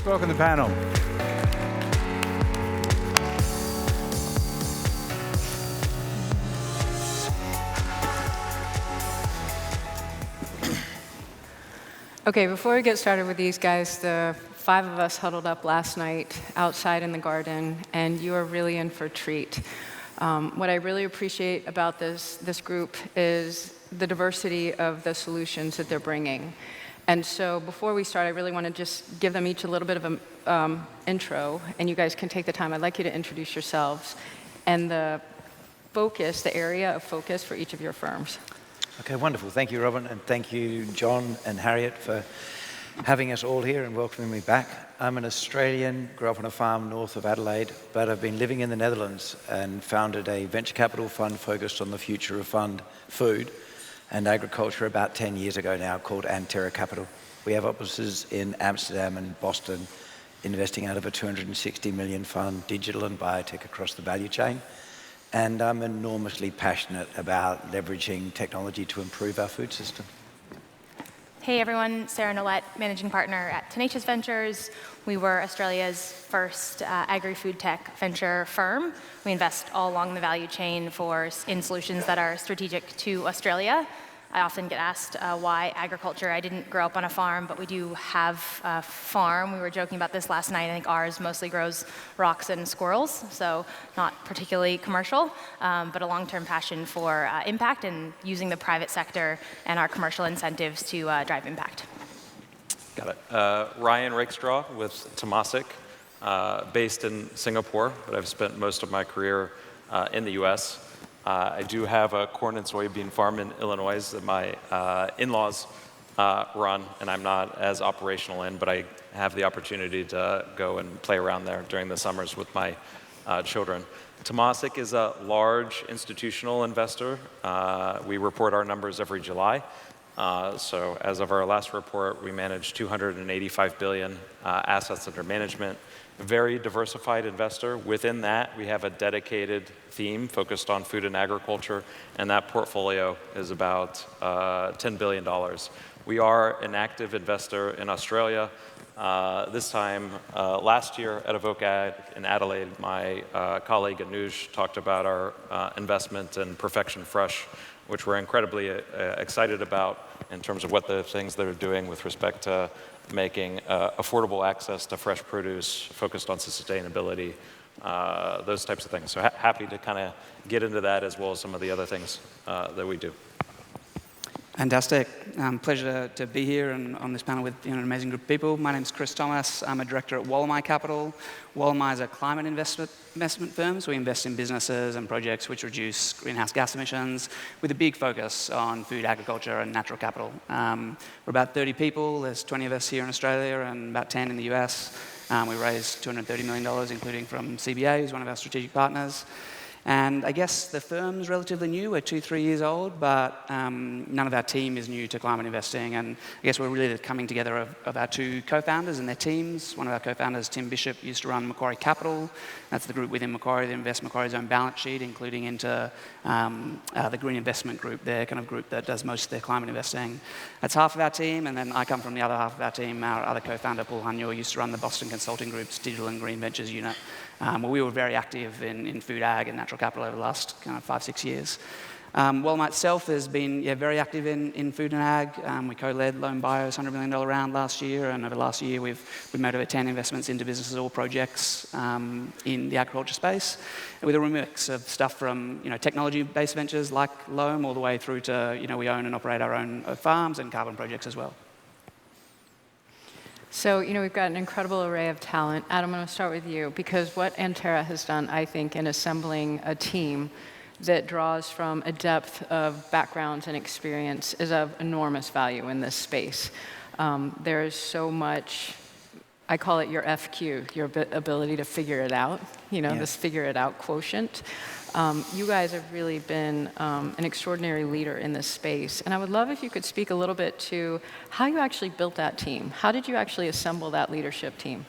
Welcome to the panel. Okay, before we get started with these guys, the 5 of us huddled up last night outside in the garden, and you are really in for a treat. What I really appreciate about this group is the diversity of the solutions that they're bringing. And so before we start, I really want to just give them each a little bit of an intro, and you guys can take the time. I'd like you to introduce yourselves and the area of focus for each of your firms. Okay, wonderful. Thank you, Robin, and thank you, John and Harriet, for having us all here and welcoming me back. I'm an Australian, grew up on a farm north of Adelaide, but I've been living in the Netherlands and founded a venture capital fund focused on the future of food and agriculture about 10 years ago now, called Anterra Capital. We have offices in Amsterdam and Boston, investing out of a 260 million fund, digital and biotech across the value chain. And I'm enormously passionate about leveraging technology to improve our food system. Hey everyone, Sarah Nolet, managing partner at Tenacious Ventures. We were Australia's first agri-food tech venture firm. We invest all along the value chain in solutions that are strategic to Australia. I often get asked why agriculture. I didn't grow up on a farm, but we do have a farm. We were joking about this last night. I think ours mostly grows rocks and squirrels, so not particularly commercial, but a long-term passion for impact and using the private sector and our commercial incentives to drive impact. Got it. Ryan Rakestraw with Tamasek, based in Singapore, but I've spent most of my career in the US. I do have a corn and soybean farm in Illinois that my in-laws run, and I'm not as operational in, but I have the opportunity to go and play around there during the summers with my children. Tamasek is a large institutional investor. We report our numbers every July. So as of our last report, we manage 285 billion assets under management. Very diversified investor. Within that, we have a dedicated theme focused on food and agriculture, and that portfolio is about $10 billion. We are an active investor in Australia. This time last year at Avoca in Adelaide, my colleague Anuj talked about our investment in Perfection Fresh, which we're incredibly excited about in terms of what the things that are doing with respect to making affordable access to fresh produce, focused on sustainability, those types of things. So happy to kind of get into that as well as some of the other things that we do. Fantastic. Pleasure to be here and on this panel with an amazing group of people. My name's Chris Thomas. I'm a director at Wollemi Capital. Wollemi is a climate investment firm, so we invest in businesses and projects which reduce greenhouse gas emissions with a big focus on food, agriculture, and natural capital. We're about 30 people. There's 20 of us here in Australia and about 10 in the US. We raised $230 million, including from CBA, who's one of our strategic partners. And I guess the firm's relatively new. We're 2-3 years old, but none of our team is new to climate investing. And I guess we're really the coming together of our 2 co-founders and their teams. One of our co-founders, Tim Bishop, used to run Macquarie Capital. That's the group within Macquarie that invests Macquarie's own balance sheet, including into the Green Investment Group, their kind of group that does most of their climate investing. That's half of our team, and then I come from the other half of our team. Our other co-founder, Paul Hunyor, used to run the Boston Consulting Group's Digital and Green Ventures unit. We were very active in food, ag, and natural capital over the last kind of 5-6 years. Wollemi itself has been very active in food and ag. We co-led Loan Bio's $100 million round last year, and over the last year we've made over 10 investments into businesses or projects in the agriculture space, with a mix of stuff from technology-based ventures like Loam all the way through to we own and operate our own farms and carbon projects as well. So, we've got an incredible array of talent. Adam, I'm going to start with you, because what Anterra has done, I think, in assembling a team that draws from a depth of backgrounds and experience is of enormous value in this space. There is so much, I call it your FQ, your ability to figure it out, this figure it out quotient. You guys have really been an extraordinary leader in this space. And I would love if you could speak a little bit to how you actually built that team. How did you actually assemble that leadership team?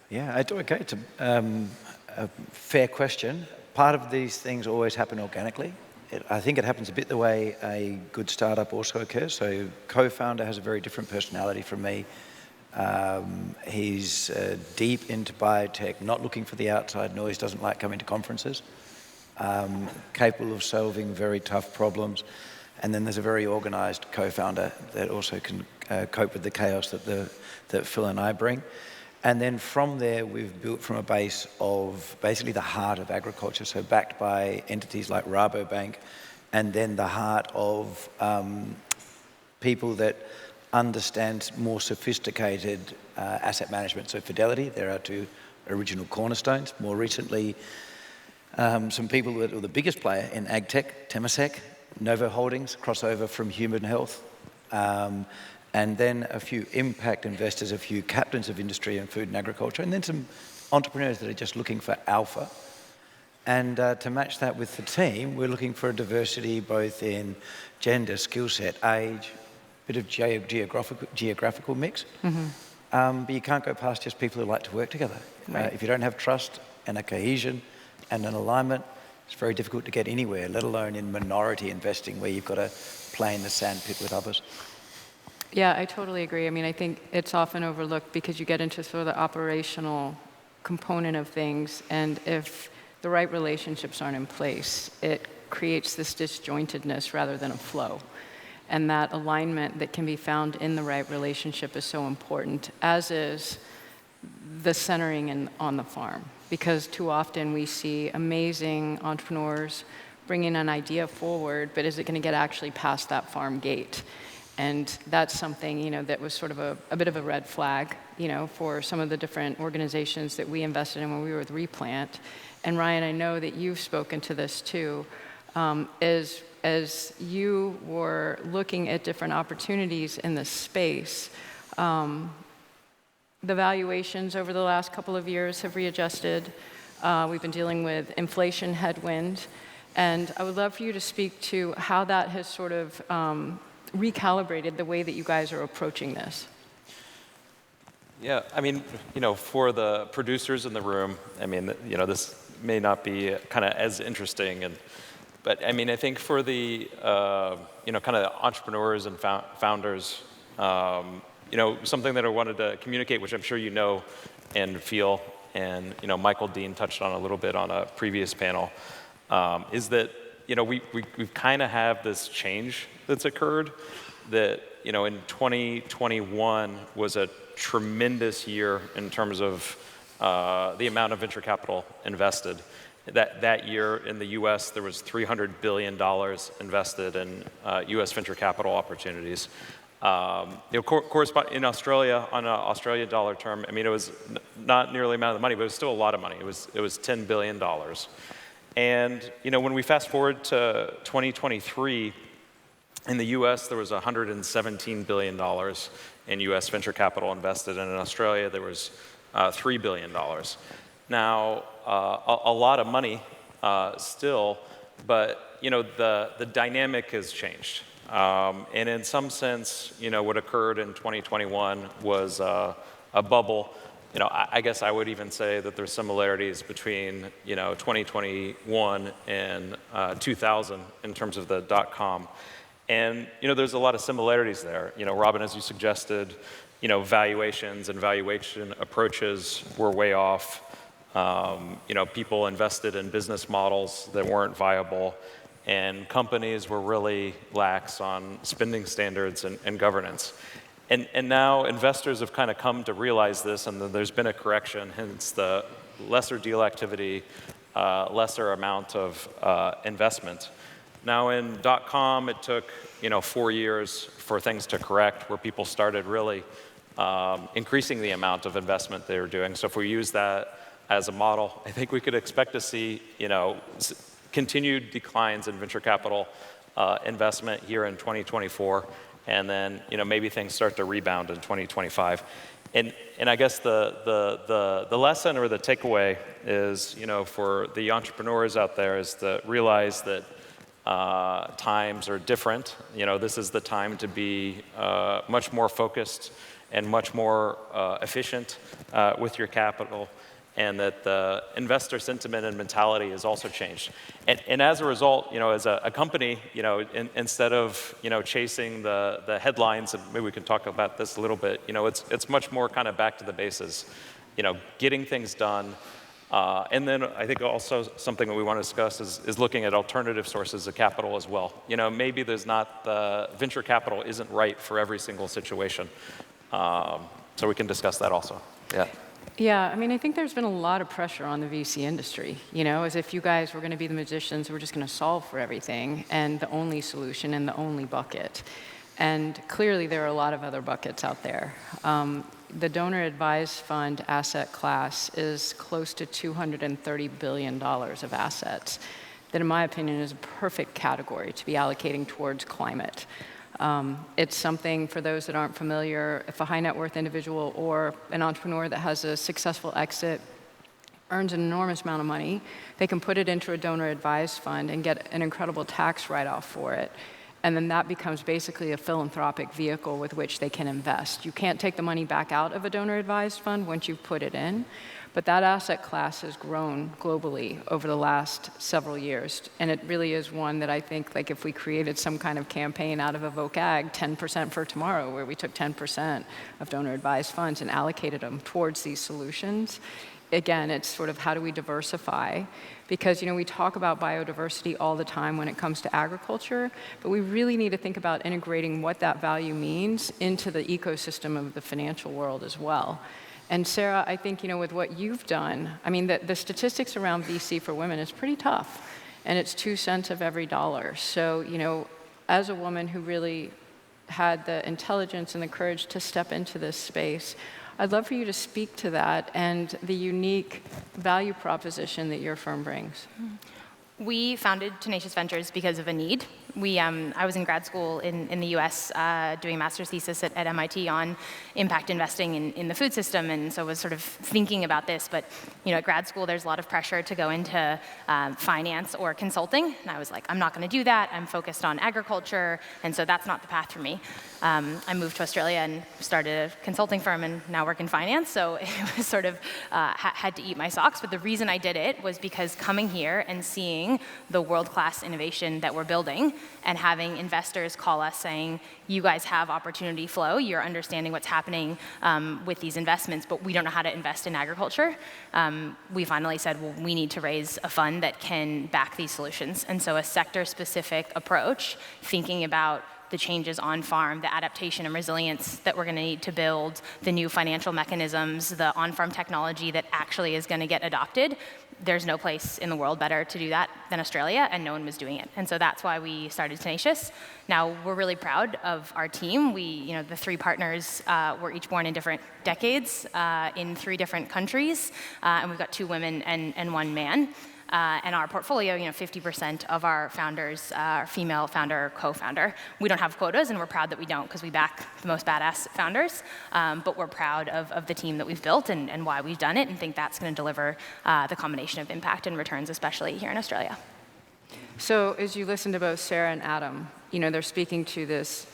Yeah, okay, it's a fair question. Part of these things always happen organically. I think it happens a bit the way a good startup also occurs. So co-founder has a very different personality from me. He's deep into biotech, not looking for the outside noise, doesn't like coming to conferences, capable of solving very tough problems. And then there's a very organized co-founder that also can cope with the chaos that Phil and I bring. And then from there, we've built from a base of basically the heart of agriculture, so backed by entities like Rabobank, and then the heart of people that understand more sophisticated asset management. So Fidelity, they're our two original cornerstones. More recently, some people that are the biggest player in ag tech, Tamasek, Novo Holdings, crossover from human health, and then a few impact investors, a few captains of industry and food and agriculture, and then some entrepreneurs that are just looking for alpha. And to match that with the team, we're looking for a diversity both in gender, skill set, age, bit of geographical mix. But you can't go past just people who like to work together. Right. If you don't have trust and a cohesion and an alignment, it's very difficult to get anywhere, let alone in minority investing where you've got to play in the sandpit with others. Yeah, I totally agree. I mean, I think it's often overlooked because you get into sort of the operational component of things, and if the right relationships aren't in place, it creates this disjointedness rather than a flow. And that alignment that can be found in the right relationship is so important, as is the centering on the farm. Because too often we see amazing entrepreneurs bringing an idea forward, but is it going to get actually past that farm gate? And that's something, that was sort of a bit of a red flag, for some of the different organizations that we invested in when we were with Replant. And Ryan, I know that you've spoken to this too, as you were looking at different opportunities in this space. The valuations over the last couple of years have readjusted. We've been dealing with inflation headwind. And I would love for you to speak to how that has sort of recalibrated the way that you guys are approaching this. Yeah, I mean, for the producers in the room, I mean, this may not be kind of as interesting, but I mean, I think for the, kind of the entrepreneurs and founders, something that I wanted to communicate, which I'm sure you know and feel, and Michael Dean touched on a little bit on a previous panel, is that we've kind of have this change that's occurred. That in 2021 was a tremendous year in terms of the amount of venture capital invested. That year in the U.S. there was $300 billion invested in U.S. venture capital opportunities. Correspond in Australia, on an Australian dollar term, I mean, it was not nearly the amount of money, but it was still a lot of money. It was $10 billion. And when we fast forward to 2023, in the U.S. there was $117 billion in U.S. venture capital invested, and in Australia there was $3 billion. Now, a lot of money still, but the dynamic has changed. And in some sense, what occurred in 2021 was a bubble. I guess I would even say that there's similarities between 2021 and 2000 in terms of the .com. And there's a lot of similarities there. Robin, as you suggested, valuations and valuation approaches were way off. People invested in business models that weren't viable, and companies were really lax on spending standards and governance. And now investors have kind of come to realize this, and there's been a correction, hence the lesser deal activity, lesser amount of investment. Now in .com, it took 4 years for things to correct, where people started really increasing the amount of investment they were doing. So if we use that as a model, I think we could expect to see continued declines in venture capital investment here in 2024, and then maybe things start to rebound in 2025. And I guess the lesson or the takeaway is for the entrepreneurs out there is to realize that times are different. This is the time to be much more focused and much more efficient with your capital. and that the investor sentiment and mentality has also changed. And as a result, as a company, instead of chasing the headlines, and maybe we can talk about this a little bit, it's much more kind of back to the bases, getting things done. And then I think also something that we want to discuss is looking at alternative sources of capital as well. Maybe there's not the venture capital isn't right for every single situation. So we can discuss that also. Yeah. Yeah, I mean, I think there's been a lot of pressure on the VC industry, as if you guys were going to be the magicians who were just going to solve for everything and the only solution and the only bucket. And clearly there are a lot of other buckets out there. The donor advised fund asset class is close to $230 billion of assets that, in my opinion, is a perfect category to be allocating towards climate. It's something, for those that aren't familiar, if a high net worth individual or an entrepreneur that has a successful exit earns an enormous amount of money, they can put it into a donor advised fund and get an incredible tax write-off for it. And then that becomes basically a philanthropic vehicle with which they can invest. You can't take the money back out of a donor advised fund once you've put it in. But that asset class has grown globally over the last several years. And it really is one that I think, like, if we created some kind of campaign out of Evoke Ag, 10% for tomorrow, where we took 10% of donor advised funds and allocated them towards these solutions. Again, it's sort of how do we diversify? Because, we talk about biodiversity all the time when it comes to agriculture, but we really need to think about integrating what that value means into the ecosystem of the financial world as well. And Sarah, I think, with what you've done, I mean, the statistics around VC for women is pretty tough, and it's 2 cents of every dollar. So, as a woman who really had the intelligence and the courage to step into this space, I'd love for you to speak to that and the unique value proposition that your firm brings. We founded Tenacious Ventures because of a need. I was in grad school in the US doing a master's thesis at MIT on impact investing in the food system, and so was sort of thinking about this. But at grad school, there's a lot of pressure to go into finance or consulting, and I was like, I'm not going to do that. I'm focused on agriculture, and so that's not the path for me. I moved to Australia and started a consulting firm and now work in finance, so it was sort of had to eat my socks. But the reason I did it was because coming here and seeing the world-class innovation that we're building and having investors call us saying, you guys have opportunity flow, you're understanding what's happening with these investments, but we don't know how to invest in agriculture. We finally said, well, we need to raise a fund that can back these solutions. And so a sector-specific approach, thinking about the changes on farm, the adaptation and resilience that we're going to need to build, the new financial mechanisms, the on-farm technology that actually is going to get adopted. There's no place in the world better to do that than Australia, and no one was doing it. And so that's why we started Tenacious. Now, we're really proud of our team. The 3 partners were each born in different decades in 3 different countries, and we've got 2 women and 1 man. And our portfolio, 50% of our founders are female founder or co-founder. We don't have quotas, and we're proud that we don't, because we back the most badass founders. But we're proud of the team that we've built and why we've done it, and think that's going to deliver the combination of impact and returns, especially here in Australia. So as you listen to both Sarah and Adam, they're speaking to this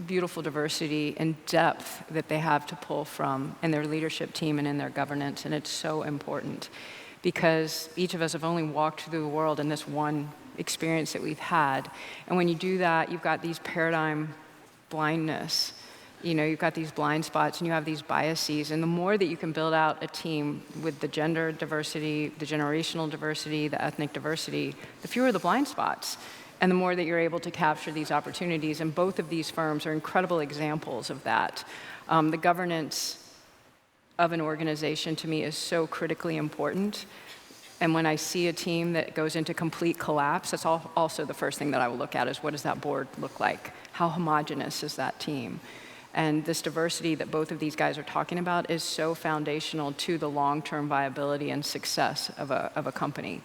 beautiful diversity and depth that they have to pull from in their leadership team and in their governance, and it's so important. Because each of us have only walked through the world in this one experience that we've had. And when you do that, you've got these paradigm blindness. You've got these blind spots and you have these biases. And the more that you can build out a team with the gender diversity, the generational diversity, the ethnic diversity, the fewer the blind spots. And the more that you're able to capture these opportunities. And both of these firms are incredible examples of that. The governance of an organization, to me, is so critically important. And when I see a team that goes into complete collapse, that's also the first thing that I will look at is, what does that board look like? How homogenous is that team? And this diversity that both of these guys are talking about is so foundational to the long-term viability and success of a company.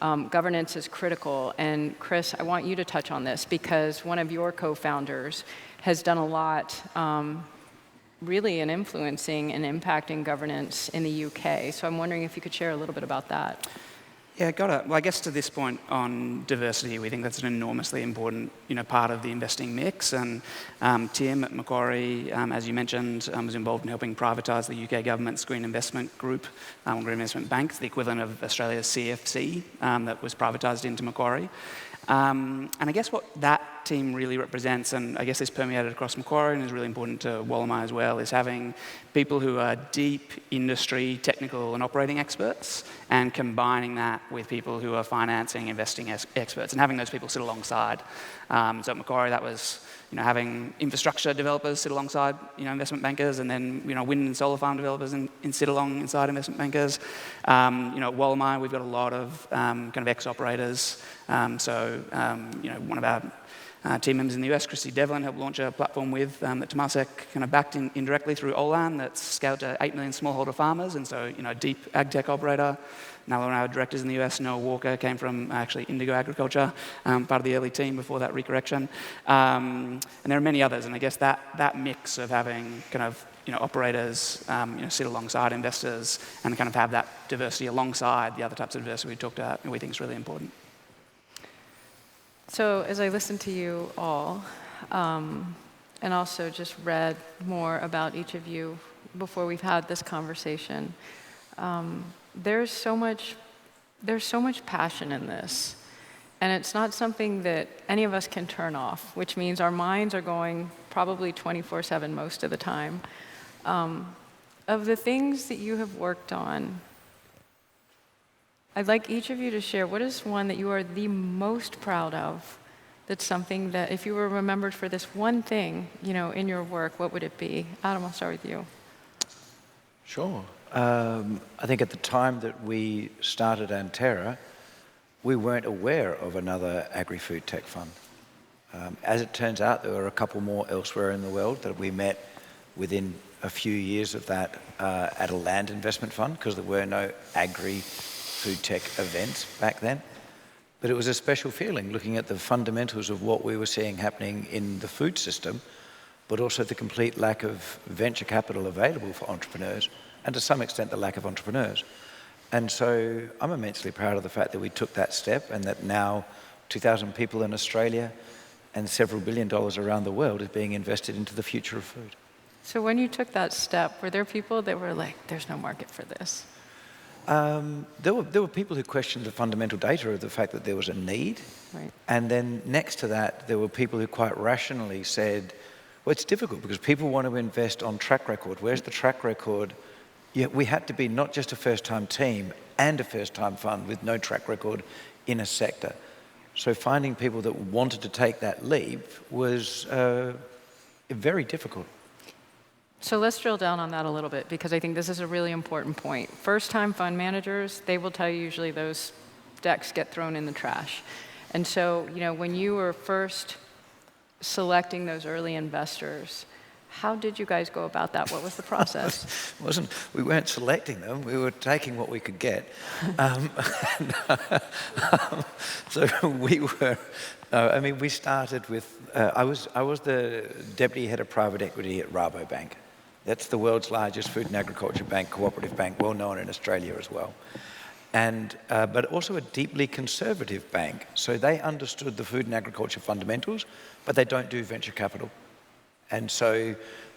Governance is critical. And Chris, I want you to touch on this, because one of your co-founders has done a lot really in influencing and impacting governance in the UK. So I'm wondering if you could share a little bit about that. Yeah, got it. Well, I guess to this point on diversity, we think that's an enormously important, part of the investing mix. And Tim at Macquarie, as you mentioned, was involved in helping privatise the UK government's Green Investment Group, Green Investment Bank, the equivalent of Australia's CFC, that was privatised into Macquarie. And I guess what that team really represents, and I guess this permeated across Macquarie and is really important to Wollemi as well, is having people who are deep industry, technical and operating experts, and combining that with people who are financing, investing experts, and having those people sit alongside. So at Macquarie, that was having infrastructure developers sit alongside investment bankers, and then wind and solar farm developers and sit alongside investment bankers. At Wollemi, we've got a lot of kind of ex-operators. One of our team members in the US, Christy Devlin, helped launch a platform with that Tamasek kind of backed indirectly through Olan that's scaled to 8 million smallholder farmers, and so a deep ag tech operator. Another one of our directors in the US, Noah Walker, came from actually Indigo Agriculture, part of the early team before that recorrection. And there are many others, and I guess that mix of having kind of operators sit alongside investors and kind of have that diversity alongside the other types of diversity we talked about, we think is really important. So as I listened to you all, and also just read more about each of you before we've had this conversation, there's so much passion in this. And it's not something that any of us can turn off, which means our minds are going probably 24/7 most of the time. Of the things that you have worked on, I'd like each of you to share what is one that you are the most proud of. That's something that if you were remembered for this one thing, in your work, what would it be? Adam, I'll start with you. Sure. I think at the time that we started Anterra, we weren't aware of another agri-food tech fund. As it turns out, there were a couple more elsewhere in the world that we met within a few years of that at a land investment fund, because there were no agri-food tech events back then. But it was a special feeling looking at the fundamentals of what we were seeing happening in the food system, but also the complete lack of venture capital available for entrepreneurs, and to some extent the lack of entrepreneurs. And so I'm immensely proud of the fact that we took that step, and that now 2,000 people in Australia and several $1 billion around the world is being invested into the future of food. So when you took that step, were there people that were like, there's no market for this? There were people who questioned the fundamental data of the fact that there was a need. Right. And then next to that, there were people who quite rationally said, well, it's difficult because people want to invest on track record. Where's the track record? Yeah, we had to be not just a first-time team and a first-time fund with no track record in a sector. So finding people that wanted to take that leap was very difficult. So let's drill down on that a little bit, because I think this is a really important point. First-time fund managers, they will tell you usually those decks get thrown in the trash. And so, when you were first selecting those early investors, how did you guys go about that? What was the process? We weren't selecting them. We were taking what we could get. So we were. We started with. I was the deputy head of private equity at Rabobank. That's the world's largest food and agriculture bank, cooperative bank, well known in Australia as well. And but also a deeply conservative bank. So they understood the food and agriculture fundamentals, but they don't do venture capital. And so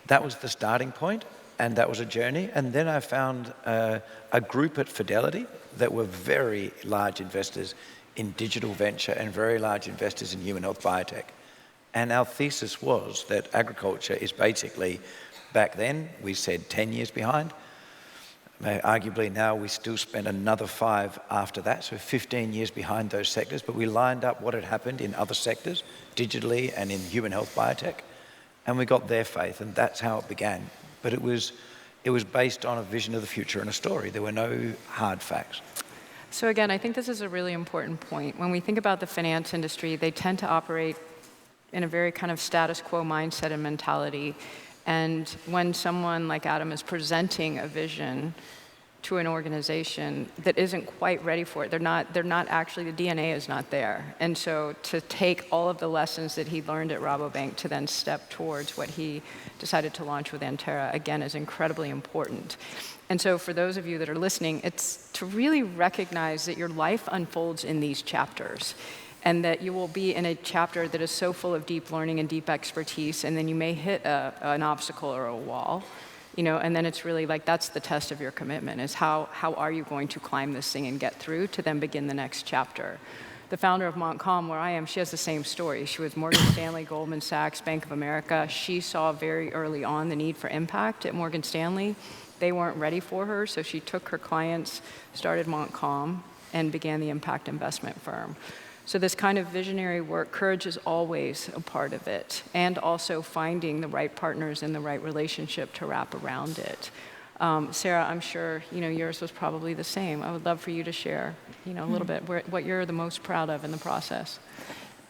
that was the starting point, and that was a journey. And then I found a group at Fidelity that were very large investors in digital venture and very large investors in human health biotech. And our thesis was that agriculture is basically, back then, we said 10 years behind. Arguably now we still spend another 5 after that, so 15 years behind those sectors. But we lined up what had happened in other sectors, digitally and in human health biotech. And we got their faith, and that's how it began. But it was based on a vision of the future and a story. There were no hard facts. So again, I think this is a really important point. When we think about the finance industry, they tend to operate in a very kind of status quo mindset and mentality. And when someone like Adam is presenting a vision, to an organization that isn't quite ready for it. They're not actually, the DNA is not there. And so to take all of the lessons that he learned at Rabobank to then step towards what he decided to launch with Anterra, again, is incredibly important. And so for those of you that are listening, it's to really recognize that your life unfolds in these chapters, and that you will be in a chapter that is so full of deep learning and deep expertise, and then you may hit an obstacle or a wall. And then it's really like that's the test of your commitment, is how are you going to climb this thing and get through to then begin the next chapter. The founder of Montcalm, where I am, she has the same story. She was Morgan Stanley, Goldman Sachs, Bank of America. She saw very early on the need for impact at Morgan Stanley. They weren't ready for her, so she took her clients, started Montcalm, and began the impact investment firm. So this kind of visionary work, courage is always a part of it, and also finding the right partners and the right relationship to wrap around it. Sarah, I'm sure yours was probably the same. I would love for you to share a little bit what you're the most proud of in the process.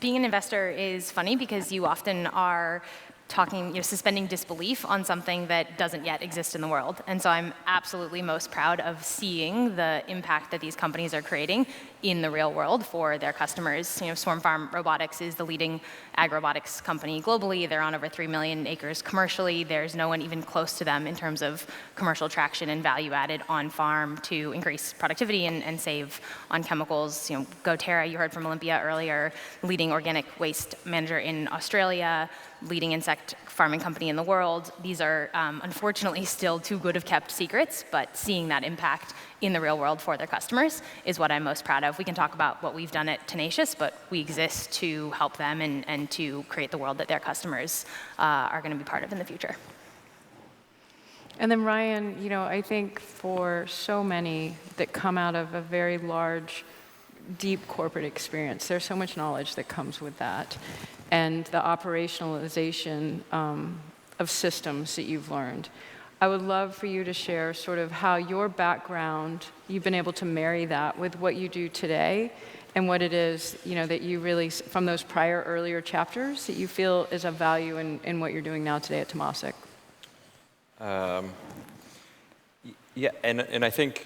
Being an investor is funny because you often are suspending disbelief on something that doesn't yet exist in the world. And so I'm absolutely most proud of seeing the impact that these companies are creating in the real world for their customers. Swarm Farm Robotics is the leading ag robotics company globally. They're on over 3 million acres commercially. There's no one even close to them in terms of commercial traction and value added on farm to increase productivity and save on chemicals. GoTerra, you heard from Olympia earlier, leading organic waste manager in Australia, leading insect farming company in the world. These are unfortunately still too good of kept secrets, but seeing that impact in the real world for their customers is what I'm most proud of. We can talk about what we've done at Tenacious, but we exist to help them and to create the world that their customers are going to be part of in the future. And then Ryan, I think for so many that come out of a very large, deep corporate experience, there's so much knowledge that comes with that. And the operationalization of systems that you've learned. I would love for you to share sort of how your background, you've been able to marry that with what you do today and what it is, that you really, from those prior earlier chapters, that you feel is of value in what you're doing now today at Tamasek. Yeah, and I think,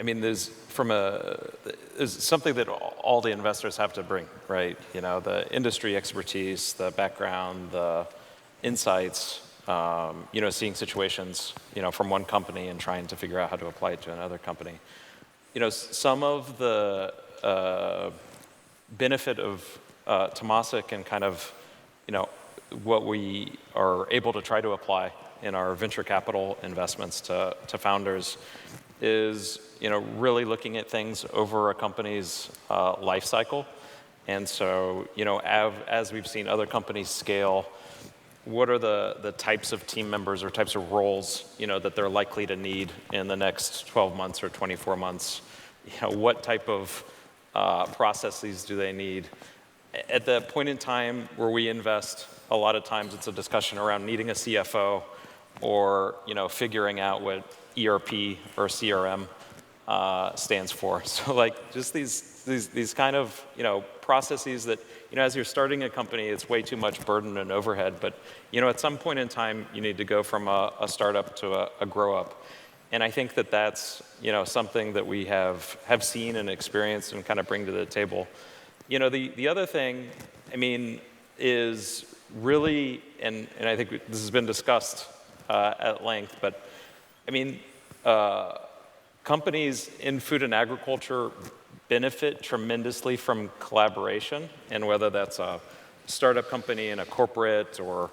there's something that all the investors have to bring, right? The industry expertise, the background, the insights, seeing situations, from one company and trying to figure out how to apply it to another company. Some of the benefit of Tamasek and kind of, what we are able to try to apply in our venture capital investments to founders is, really looking at things over a company's life cycle. And so, as we've seen other companies scale, what are the types of team members or types of roles, that they're likely to need in the next 12 months or 24 months? What type of processes do they need? At the point in time where we invest, a lot of times it's a discussion around needing a CFO or, figuring out what ERP or CRM stands for. So just these kind of, processes that, as you're starting a company, it's way too much burden and overhead. But, at some point in time, you need to go from a startup to a grow up. And I think that that's, something that we have seen and experienced and kind of bring to the table. The other thing, is really, and I think this has been discussed at length, but companies in food and agriculture benefit tremendously from collaboration, and whether that's a startup company and a corporate or,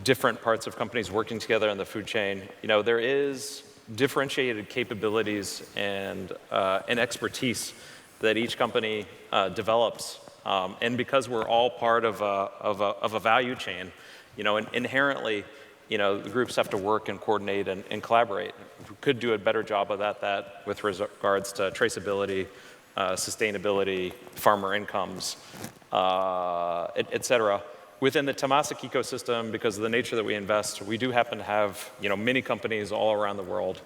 different parts of companies working together in the food chain, there is differentiated capabilities and expertise that each company develops. And because we're all part of a value chain, inherently, the groups have to work and coordinate and collaborate. We could do a better job of that with regards to traceability, sustainability, farmer incomes, et cetera. Within the Tamasek ecosystem, because of the nature that we invest, we do happen to have, many companies all around the world,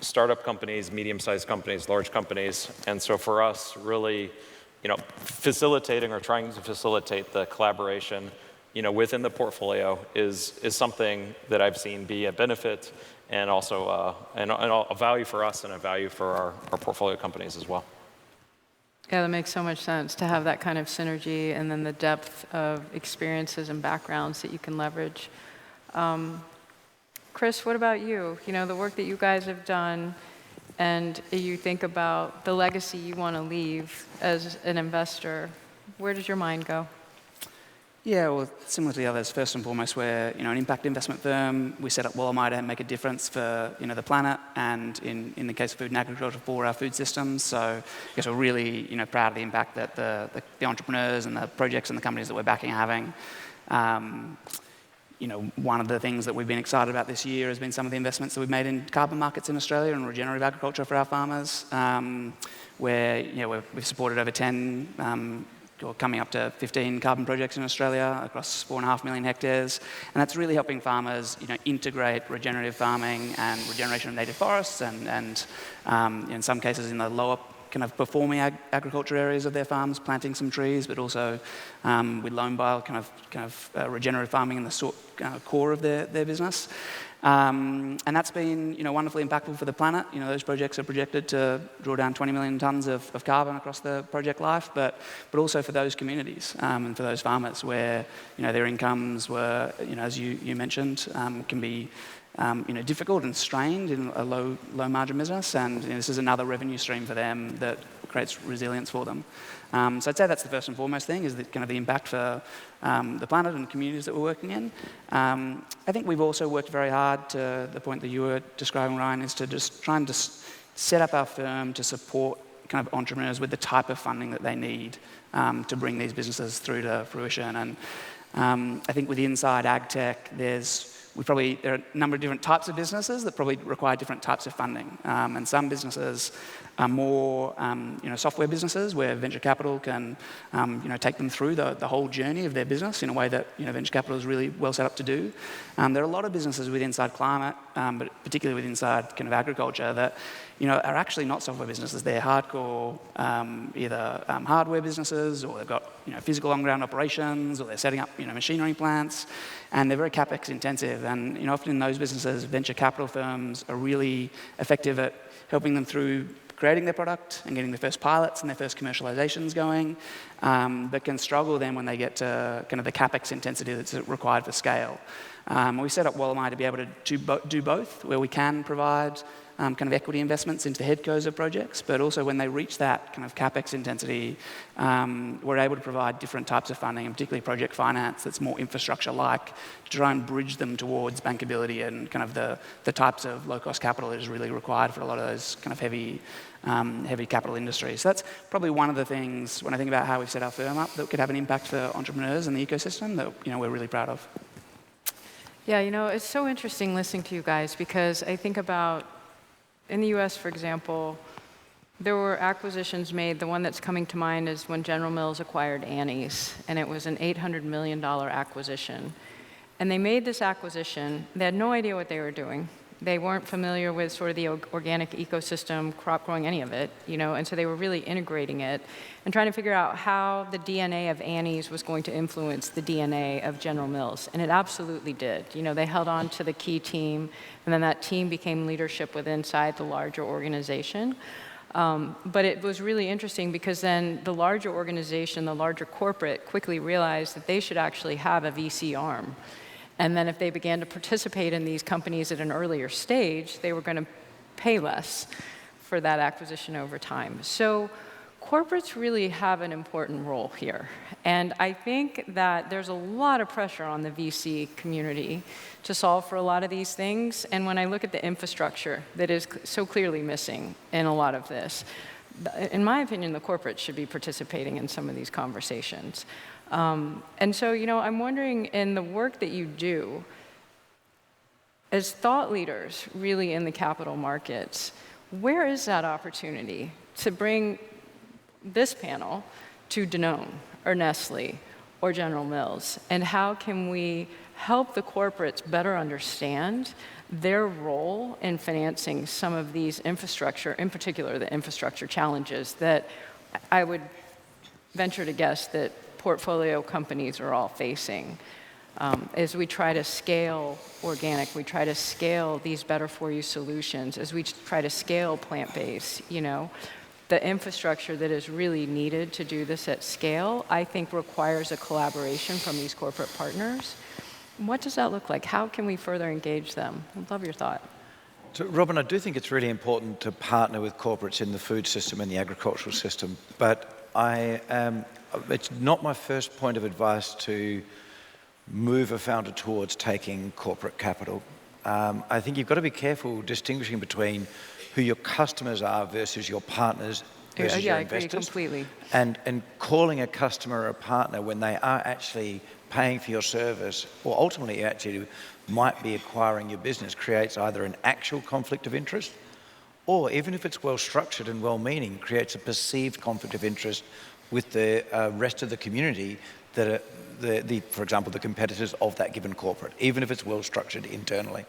startup companies, medium-sized companies, large companies. And so for us, really, facilitating or trying to facilitate the collaboration, within the portfolio is something that I've seen be a benefit and also and a value for us and a value for our portfolio companies as well. Yeah, that makes so much sense to have that kind of synergy and then the depth of experiences and backgrounds that you can leverage. Chris, what about you? You know, the work that you guys have done, and you think about the legacy you want to leave as an investor, where does your mind go? Yeah, well, similar to the others, first and foremost, we're an impact investment firm. We set up Wollemi to make a difference for the planet, and in the case of food and agriculture, for our food systems. So I guess we're really proud of the impact that the entrepreneurs and the projects and the companies that we're backing are having. One of the things that we've been excited about this year has been some of the investments that we've made in carbon markets in Australia and regenerative agriculture for our farmers, where we've supported over 10 or coming up to 15 carbon projects in Australia across 4.5 million hectares. And that's really helping farmers integrate regenerative farming and regeneration of native forests and in some cases in the lower kind of performing agriculture areas of their farms, planting some trees, but also with loam bile kind of regenerative farming in the core of their business. And that's been wonderfully impactful for the planet. Those projects are projected to draw down 20 million tonnes of carbon across the project life, but also for those communities and for those farmers where their incomes were, as you mentioned, can be difficult and strained in a low margin business, and this is another revenue stream for them that creates resilience for them. So I'd say that's the first and foremost thing, is the impact for the planet and communities that we're working in. I think we've also worked very hard to the point that you were describing, Ryan, is to just try and set up our firm to support kind of entrepreneurs with the type of funding that they need to bring these businesses through to fruition. And I think with inside ag tech, there are a number of different types of businesses that probably require different types of funding. And some businesses are more software businesses where venture capital can take them through the whole journey of their business in a way that venture capital is really well set up to do. There are a lot of businesses with inside climate, but particularly with inside kind of agriculture, that are actually not software businesses. They're hardcore either hardware businesses, or they've got physical on-ground operations, or they're setting up machinery plants, and they're very capex intensive. And often in those businesses, venture capital firms are really effective at helping them through creating their product and getting their first pilots and their first commercializations going, but can struggle then when they get to kind of the capex intensity that's required for scale. We set up Wollemi to be able to do both, where we can provide kind of equity investments into the headcos of projects, but also when they reach that kind of capex intensity, we're able to provide different types of funding, and particularly project finance that's more infrastructure-like, to try and bridge them towards bankability and kind of the types of low-cost capital that is really required for a lot of those kind of heavy capital industries. So that's probably one of the things, when I think about how we've set our firm up, that could have an impact for entrepreneurs and the ecosystem that we're really proud of. Yeah, it's so interesting listening to you guys, because I think about, in the US, for example, there were acquisitions made. The one that's coming to mind is when General Mills acquired Annie's, and it was an $800 million acquisition. And they made this acquisition. They had no idea what they were doing. They weren't familiar with sort of the organic ecosystem, crop growing, any of it, and so they were really integrating it and trying to figure out how the DNA of Annie's was going to influence the DNA of General Mills, and it absolutely did. They held on to the key team, and then that team became leadership within inside the larger organization. But it was really interesting because then the larger organization, the larger corporate, quickly realized that they should actually have a VC arm. And then if they began to participate in these companies at an earlier stage, they were going to pay less for that acquisition over time. So corporates really have an important role here. And I think that there's a lot of pressure on the VC community to solve for a lot of these things. And when I look at the infrastructure that is so clearly missing in a lot of this, in my opinion, the corporates should be participating in some of these conversations. And so, I'm wondering, in the work that you do, as thought leaders really in the capital markets, where is that opportunity to bring this panel to Danone or Nestle or General Mills? And how can we help the corporates better understand their role in financing some of these infrastructure, in particular the infrastructure challenges that I would venture to guess that portfolio companies are all facing? as we try to scale organic, we try to scale these better for you solutions, as we try to scale plant-based, the infrastructure that is really needed to do this at scale, I think requires a collaboration from these corporate partners. What does that look like? How can we further engage them? I'd love your thought. So, Robin, I do think it's really important to partner with corporates in the food system and the agricultural system, but it's not my first point of advice to move a founder towards taking corporate capital. I think you've got to be careful distinguishing between who your customers are versus your partners versus your investors. I agree completely. And calling a customer a partner when they are actually paying for your service, or ultimately actually might be acquiring your business, creates either an actual conflict of interest, or even if it's well structured and well meaning, creates a perceived conflict of interest with the rest of the community that are for example, the competitors of that given corporate, even if it's well structured internally.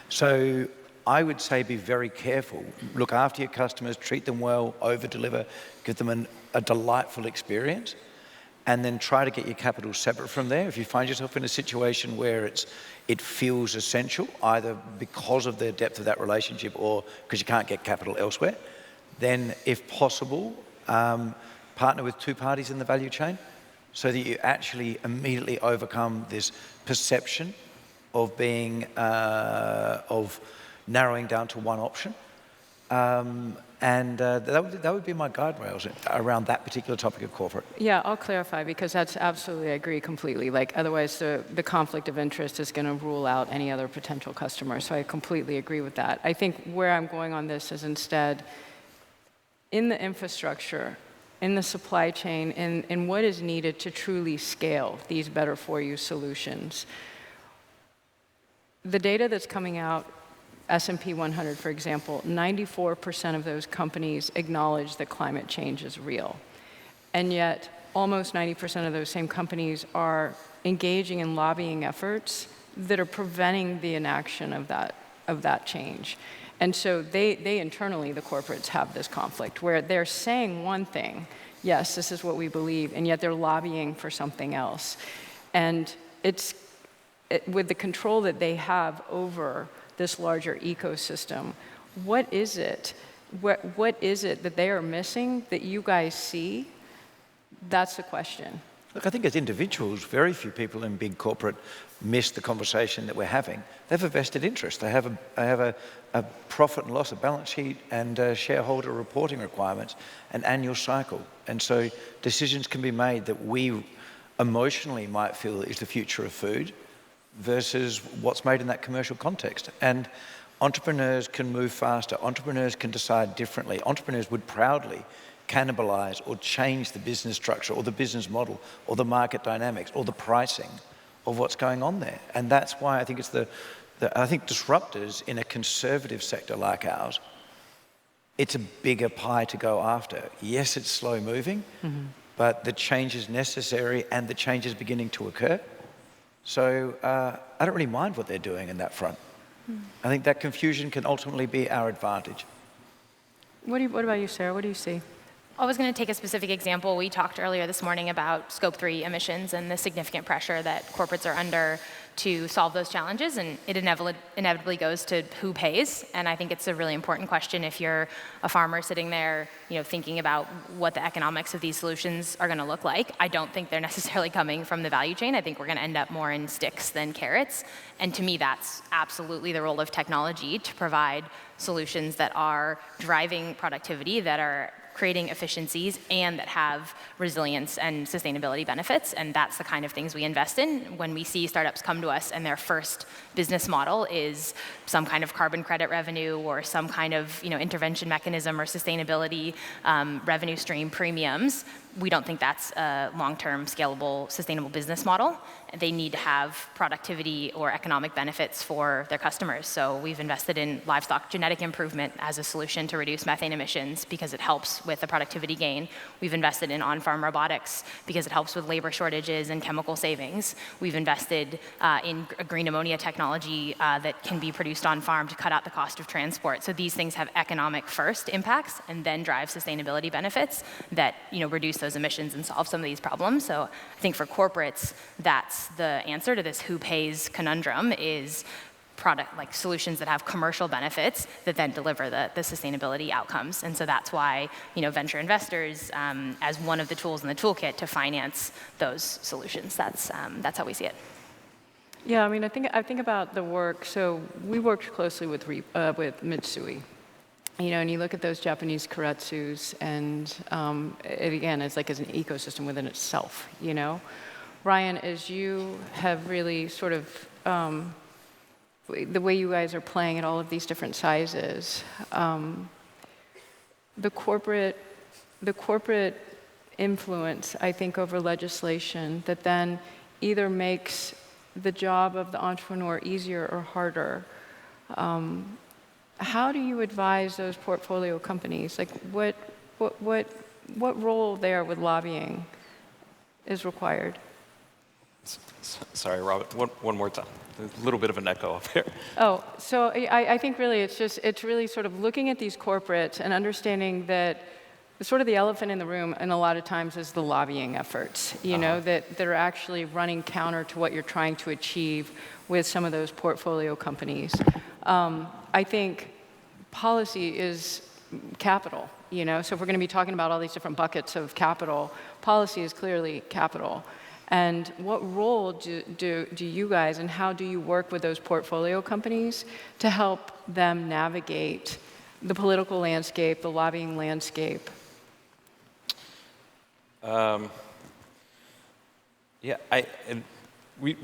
So I would say be very careful. Look after your customers, treat them well, over-deliver, give them a delightful experience, and then try to get your capital separate from there. If you find yourself in a situation where it feels essential, either because of the depth of that relationship or because you can't get capital elsewhere, then if possible, partner with two parties in the value chain so that you actually immediately overcome this perception of being, of narrowing down to one option. That would be my guide rails around that particular topic of corporate. Yeah, I'll clarify because that's absolutely, I agree completely. Like otherwise the conflict of interest is going to rule out any other potential customer. So I completely agree with that. I think where I'm going on this is instead in the infrastructure, in the supply chain, in what is needed to truly scale these better for you solutions. The data that's coming out, S&P 100, for example, 94% of those companies acknowledge that climate change is real. And yet, almost 90% of those same companies are engaging in lobbying efforts that are preventing the enaction of that change. And so they internally, the corporates, have this conflict where they're saying one thing, yes, this is what we believe, and yet they're lobbying for something else. And with the control that they have over this larger ecosystem, what is it? What is it that they are missing that you guys see? That's the question. Look, I think as individuals, very few people in big corporate miss the conversation that we're having. They have a vested interest. They have a profit and loss, a balance sheet, and shareholder reporting requirements, an annual cycle. And so decisions can be made that we emotionally might feel is the future of food versus what's made in that commercial context. And entrepreneurs can move faster. Entrepreneurs can decide differently. Entrepreneurs would proudly cannibalize or change the business structure or the business model or the market dynamics or the pricing of what's going on there. And that's why I think it's I think disruptors in a conservative sector like ours, it's a bigger pie to go after. Yes, it's slow moving, but the change is necessary and the change is beginning to occur. So I don't really mind what they're doing in that front. I think that confusion can ultimately be our advantage. What about you, Sarah? What do you see? I was going to take a specific example. We talked earlier this morning about Scope 3 emissions and the significant pressure that corporates are under to solve those challenges, and it inevitably goes to who pays. And I think it's a really important question if you're a farmer sitting there, thinking about what the economics of these solutions are going to look like. I don't think they're necessarily coming from the value chain. I think we're going to end up more in sticks than carrots. And to me, that's absolutely the role of technology, to provide solutions that are driving productivity, that are creating efficiencies, and that have resilience and sustainability benefits. And that's the kind of things we invest in. When we see startups come to us and their first business model is some kind of carbon credit revenue or some kind of intervention mechanism or sustainability revenue stream premiums, we don't think that's a long-term, scalable, sustainable business model. They need to have productivity or economic benefits for their customers. So we've invested in livestock genetic improvement as a solution to reduce methane emissions because it helps with the productivity gain. We've invested in on-farm robotics because it helps with labor shortages and chemical savings. We've invested in a green ammonia technology that can be produced on-farm to cut out the cost of transport. So these things have economic first impacts and then drive sustainability benefits that reduce those emissions and solve some of these problems. So I think for corporates, that's the answer to this who pays conundrum, is product like solutions that have commercial benefits that then deliver the sustainability outcomes. And so that's why venture investors, as one of the tools in the toolkit to finance those solutions, that's how we see it. Yeah, I mean, I think about the work. So we worked closely with Mitsui, and you look at those Japanese keiretsus, and it again is like as an ecosystem within itself. Ryan, as you have really sort of the way you guys are playing at all of these different sizes, the corporate influence, I think, over legislation that then either makes the job of the entrepreneur easier or harder. How do you advise those portfolio companies? Like, what role there with lobbying is required? Sorry, Robin. One more time. A little bit of an echo up here. Oh, so I think really it's really sort of looking at these corporates and understanding that sort of the elephant in the room, and a lot of times, is the lobbying efforts, that are actually running counter to what you're trying to achieve with some of those portfolio companies. I think policy is capital, so if we're going to be talking about all these different buckets of capital, policy is clearly capital. And what role do you guys, and how do you work with those portfolio companies to help them navigate the political landscape, the lobbying landscape? We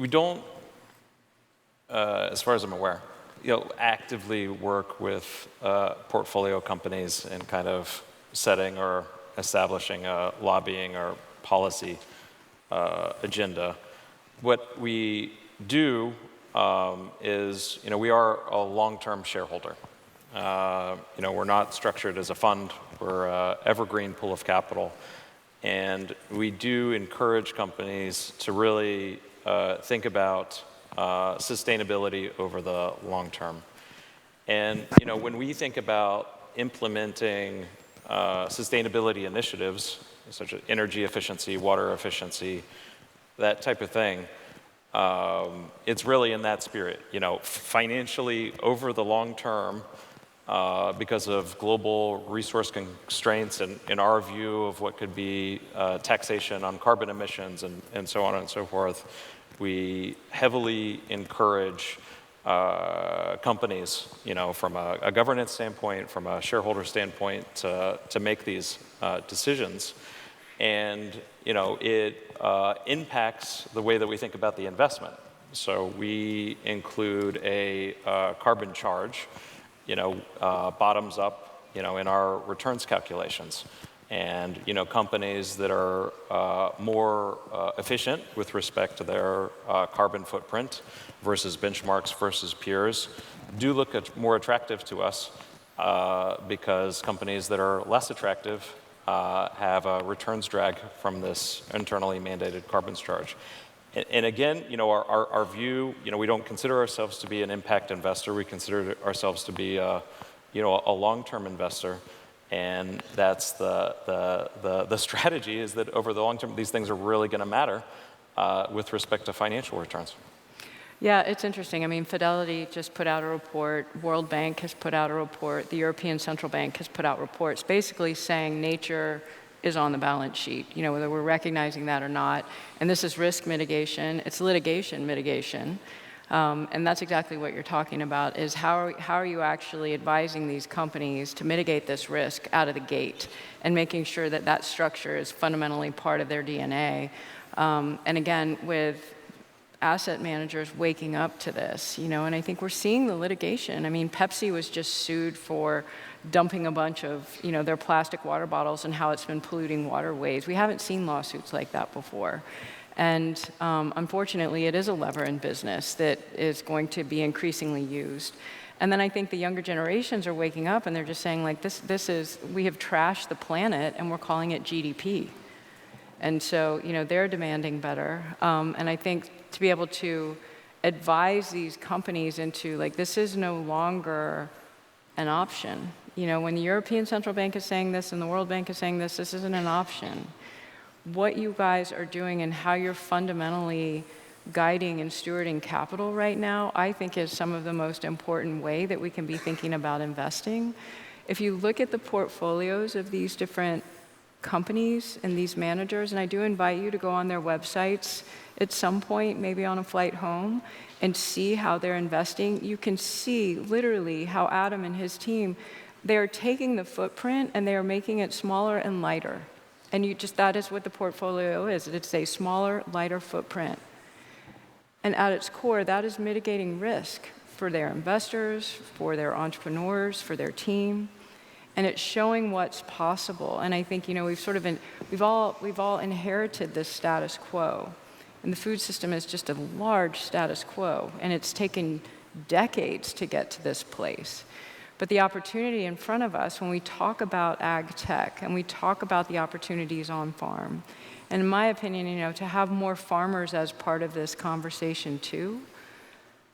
don't, as far as I'm aware, actively work with portfolio companies in kind of setting or establishing a lobbying or policy agenda. What we do is, we are a long-term shareholder. We're not structured as a fund. We're an evergreen pool of capital. And we do encourage companies to really think about sustainability over the long term. And when we think about implementing sustainability initiatives, such as energy efficiency, water efficiency, that type of thing, it's really in that spirit. Financially over the long term, because of global resource constraints and in our view of what could be taxation on carbon emissions and so on and so forth, we heavily encourage companies, from a governance standpoint, from a shareholder standpoint, to make these decisions. And it impacts the way that we think about the investment. So we include a carbon charge, bottoms up, in our returns calculations. And companies that are more efficient with respect to their carbon footprint versus benchmarks versus peers do look more attractive to us because companies that are less attractive have a returns drag from this internally mandated carbon charge. And again, our view, we don't consider ourselves to be an impact investor. We consider ourselves to be a long-term investor. And that's the strategy, is that over the long term, these things are really going to matter with respect to financial returns. Yeah, it's interesting. I mean, Fidelity just put out a report. World Bank has put out a report. The European Central Bank has put out reports basically saying nature is on the balance sheet, whether we're recognizing that or not. And this is risk mitigation. It's litigation mitigation. And that's exactly what you're talking about, is how are you actually advising these companies to mitigate this risk out of the gate and making sure that that structure is fundamentally part of their DNA. And again, with asset managers waking up to this, and I think we're seeing the litigation. I mean, Pepsi was just sued for dumping a bunch of, their plastic water bottles and how it's been polluting waterways. We haven't seen lawsuits like that before. And unfortunately, it is a lever in business that is going to be increasingly used. And then I think the younger generations are waking up and they're just saying, like, we have trashed the planet and we're calling it GDP. And so, they're demanding better. And I think to be able to advise these companies into, like, this is no longer an option. When the European Central Bank is saying this and the World Bank is saying this isn't an option. what you guys are doing and how you're fundamentally guiding and stewarding capital right now, I think is some of the most important way that we can be thinking about investing. If you look at the portfolios of these different companies and these managers, and I do invite you to go on their websites at some point, maybe on a flight home, and see how they're investing, you can see literally how Adam and his team, they are taking the footprint and they are making it smaller and lighter. And that is what the portfolio is. It's a smaller, lighter footprint. And at its core, that is mitigating risk for their investors, for their entrepreneurs, for their team. And it's showing what's possible. And I think, we've all inherited this status quo. And the food system is just a large status quo. And it's taken decades to get to this place. But the opportunity in front of us when we talk about ag tech and we talk about the opportunities on farm, and in my opinion, to have more farmers as part of this conversation too,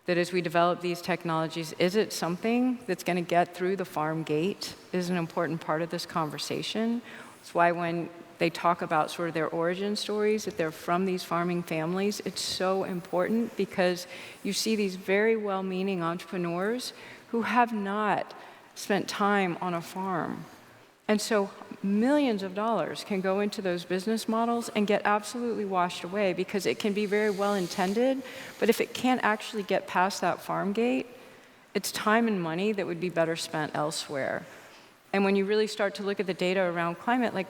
that as we develop these technologies, is it something that's going to get through the farm gate is an important part of this conversation. That's why when they talk about sort of their origin stories, that they're from these farming families, it's so important because you see these very well-meaning entrepreneurs who have not spent time on a farm. And so millions of dollars can go into those business models and get absolutely washed away because it can be very well intended, but if it can't actually get past that farm gate, it's time and money that would be better spent elsewhere. And when you really start to look at the data around climate, like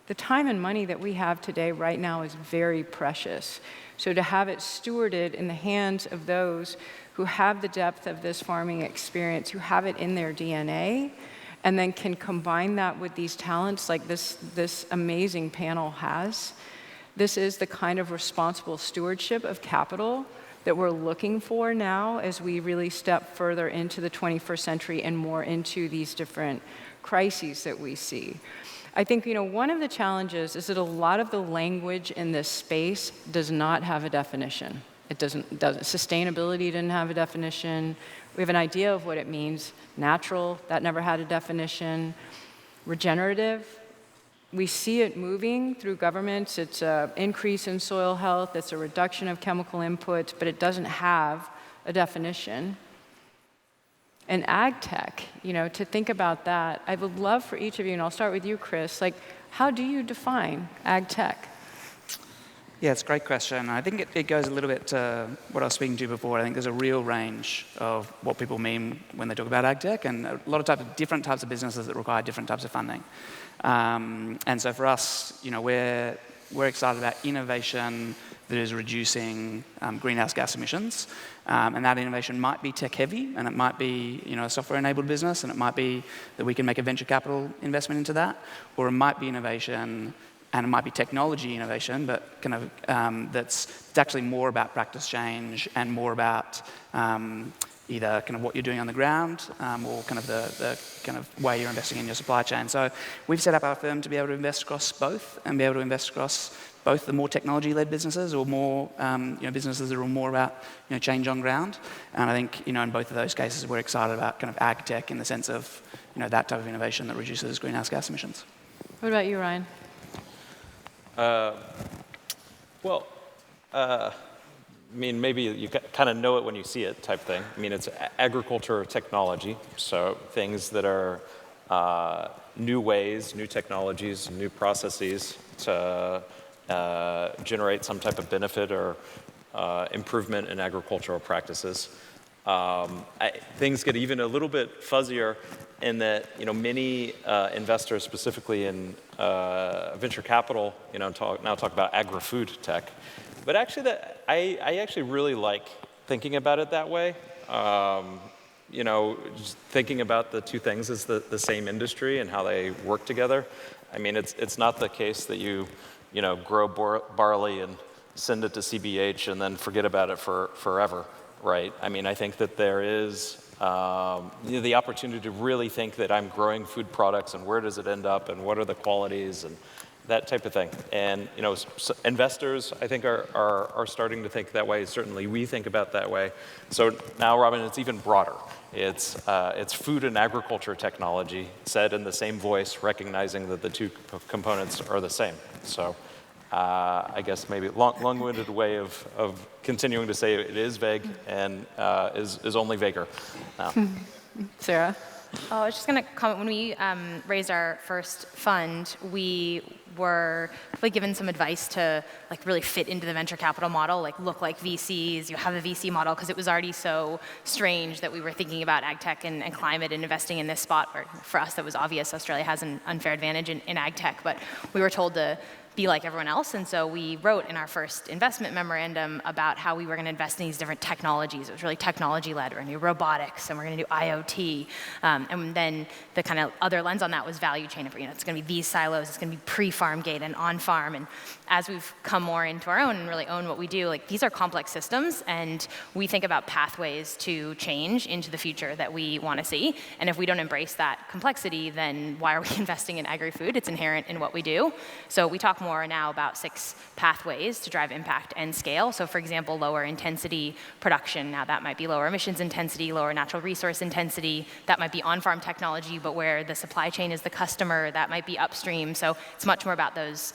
the time and money that we have today right now is very precious. So to have it stewarded in the hands of those who have the depth of this farming experience, who have it in their DNA, and then can combine that with these talents like this amazing panel has, this is the kind of responsible stewardship of capital that we're looking for now as we really step further into the 21st century and more into these different crises that we see. I think, one of the challenges is that a lot of the language in this space does not have a definition. It doesn't. Sustainability didn't have a definition. We have an idea of what it means. Natural, that never had a definition. Regenerative, we see it moving through governments. It's an increase in soil health. It's a reduction of chemical inputs, but it doesn't have a definition. And ag tech, to think about that, I would love for each of you, and I'll start with you, Chris, how do you define ag tech? Yeah, it's a great question. I think it goes a little bit to what I was speaking to before. I think there's a real range of what people mean when they talk about ag tech, and a lot of different types of businesses that require different types of funding. And so for us, we're excited about innovation that is reducing greenhouse gas emissions. And that innovation might be tech-heavy, and it might be a software-enabled business, and it might be that we can make a venture capital investment into that, or it might be innovation, and it might be technology innovation, but kind of that's actually more about practice change and more about either kind of what you're doing on the ground or kind of the kind of way you're investing in your supply chain. So we've set up our firm to be able to invest across both and be able to invest across both the more technology-led businesses or more businesses that are more about change on ground. And I think in both of those cases we're excited about kind of ag tech in the sense of that type of innovation that reduces greenhouse gas emissions. What about you, Ryan? Maybe you kind of know it when you see it type thing. It's agriculture technology, so things that are new ways, new technologies, new processes to generate some type of benefit or improvement in agricultural practices. Things get even a little bit fuzzier in that many investors, specifically in venture capital, now talk about agri-food tech. But actually, I actually really like thinking about it that way. Just thinking about the two things as the same industry and how they work together. It's not the case that you grow barley and send it to CBH and then forget about it forever, right? I think that there is the opportunity to really think that I'm growing food products and where does it end up and what are the qualities and that type of thing. And investors, I think, are starting to think that way. Certainly, we think about that way. So now, Robin, it's even broader. It's food and agriculture technology said in the same voice, recognizing that the two components are the same. So I guess maybe long-winded way of continuing to say it is vague and is only vaguer. Sarah? Oh, I was just going to comment, when we raised our first fund, we were given some advice to really fit into the venture capital model, look like VCs, you have a VC model, because it was already so strange that we were thinking about ag tech and climate and investing in this spot where for us that was obvious. Australia has an unfair advantage in ag tech, but we were told to be like everyone else, and so we wrote in our first investment memorandum about how we were going to invest in these different technologies. It was really technology-led. We're going to do robotics, and we're going to do IoT, and then the kind of other lens on that was value chain. It's going to be these silos, it's going to be pre-farm gate and on-farm, and as we've come more into our own and really own what we do, these are complex systems, and we think about pathways to change into the future that we want to see, and if we don't embrace that complexity, then why are we investing in agri-food? It's inherent in what we do. So we talk more now about 6 pathways to drive impact and scale. So for example, lower intensity production. Now that might be lower emissions intensity, lower natural resource intensity. That might be on-farm technology, but where the supply chain is the customer, that might be upstream. So it's much more about those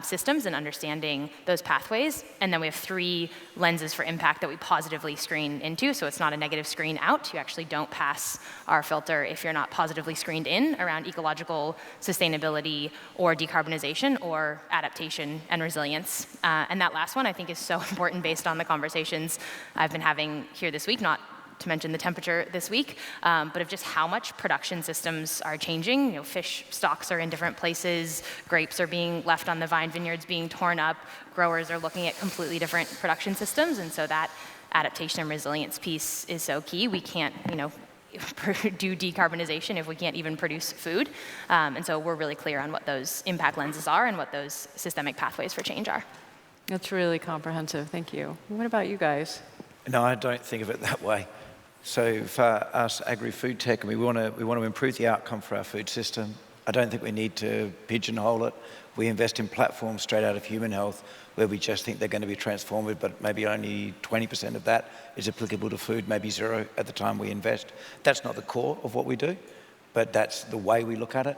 systems and understanding those pathways. And then we have 3 lenses for impact that we positively screen into. So it's not a negative screen out. You actually don't pass our filter if you're not positively screened in around ecological sustainability or decarbonization or adaptation and resilience. And that last one I think is so important based on the conversations I've been having here this week, not to mention the temperature this week, but of just how much production systems are changing. Fish stocks are in different places, grapes are being left on the vine vineyards being torn up, growers are looking at completely different production systems, and so that adaptation and resilience piece is so key. We can't, do decarbonization if we can't even produce food. And so we're really clear on what those impact lenses are and what those systemic pathways for change are. That's really comprehensive. Thank you. What about you guys? No, I don't think of it that way. So for us, agri-food tech, we want to improve the outcome for our food system. I don't think we need to pigeonhole it. We invest in platforms straight out of human health where we just think they're going to be transformative, but maybe only 20% of that is applicable to food, maybe 0 at the time we invest. That's not the core of what we do, but that's the way we look at it.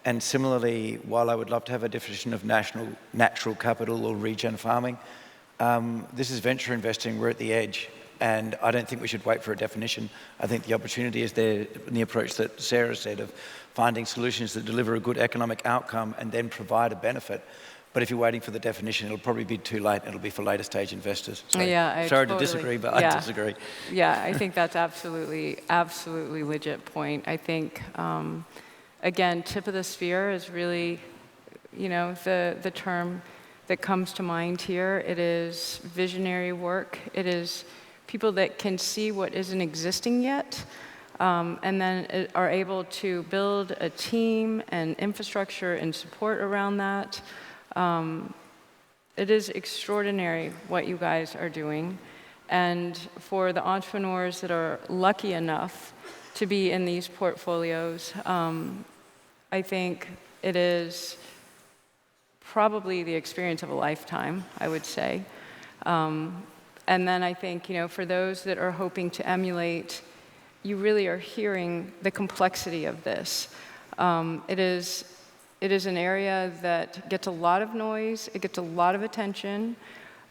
And similarly, while I would love to have a definition of natural capital or regen farming, this is venture investing. We're at the edge. And I don't think we should wait for a definition. I think the opportunity is there in the approach that Sarah said of finding solutions that deliver a good economic outcome and then provide a benefit. But if you're waiting for the definition, it'll probably be too late. It'll be for later stage investors. So yeah, sorry to disagree, but I disagree. Yeah, I think that's absolutely legit point. I think, again, tip of the spear is really, the term that comes to mind here. It is visionary work. It is people that can see what isn't existing yet, and then are able to build a team and infrastructure and support around that. It is extraordinary what you guys are doing. And for the entrepreneurs that are lucky enough to be in these portfolios, I think it is probably the experience of a lifetime, I would say. And then I think, for those that are hoping to emulate, you really are hearing the complexity of this. It is an area that gets a lot of noise, it gets a lot of attention.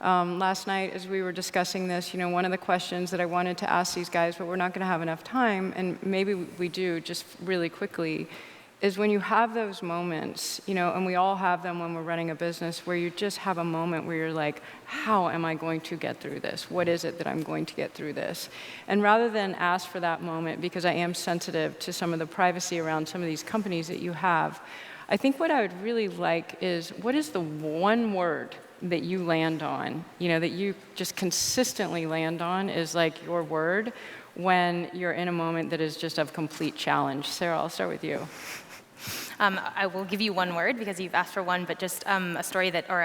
Last night, as we were discussing this, one of the questions that I wanted to ask these guys, but we're not going to have enough time, and maybe we do just really quickly, is when you have those moments, and we all have them when we're running a business, where you just have a moment where you're like, how am I going to get through this? What is it that I'm going to get through this? And rather than ask for that moment, because I am sensitive to some of the privacy around some of these companies that you have, I think what I would really like is, what is the one word that you land on, that you just consistently land on is like your word when you're in a moment that is just of complete challenge? Sarah, I'll start with you. I will give you one word because you've asked for one, but just a story that, or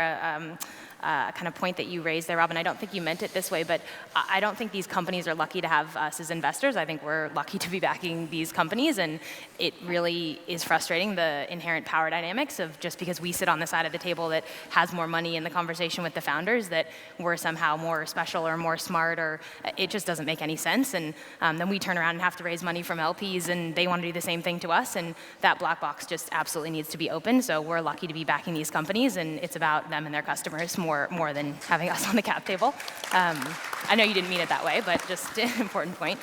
kind of point that you raised there, Robin. I don't think you meant it this way, but I don't think these companies are lucky to have us as investors. I think we're lucky to be backing these companies, and it really is frustrating, the inherent power dynamics of just because we sit on the side of the table that has more money in the conversation with the founders, that we're somehow more special or more smart, or it just doesn't make any sense. And then we turn around and have to raise money from LPs, and they want to do the same thing to us, and that black box just absolutely needs to be open. So we're lucky to be backing these companies, and it's about them and their customers more than having us on the cap table. I know you didn't mean it that way, but just an important point.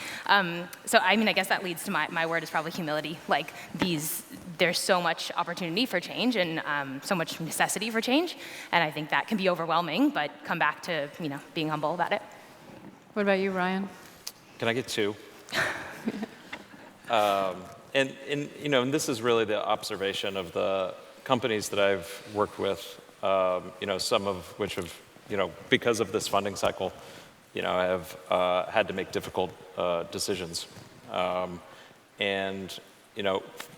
So I mean, I guess that leads to my word is probably humility. Like there's so much opportunity for change and so much necessity for change, and I think that can be overwhelming, but come back to being humble about it. What about you, Ryan? Can I get two? And this is really the observation of the companies that I've worked with, some of which have, because of this funding cycle, have had to make difficult decisions.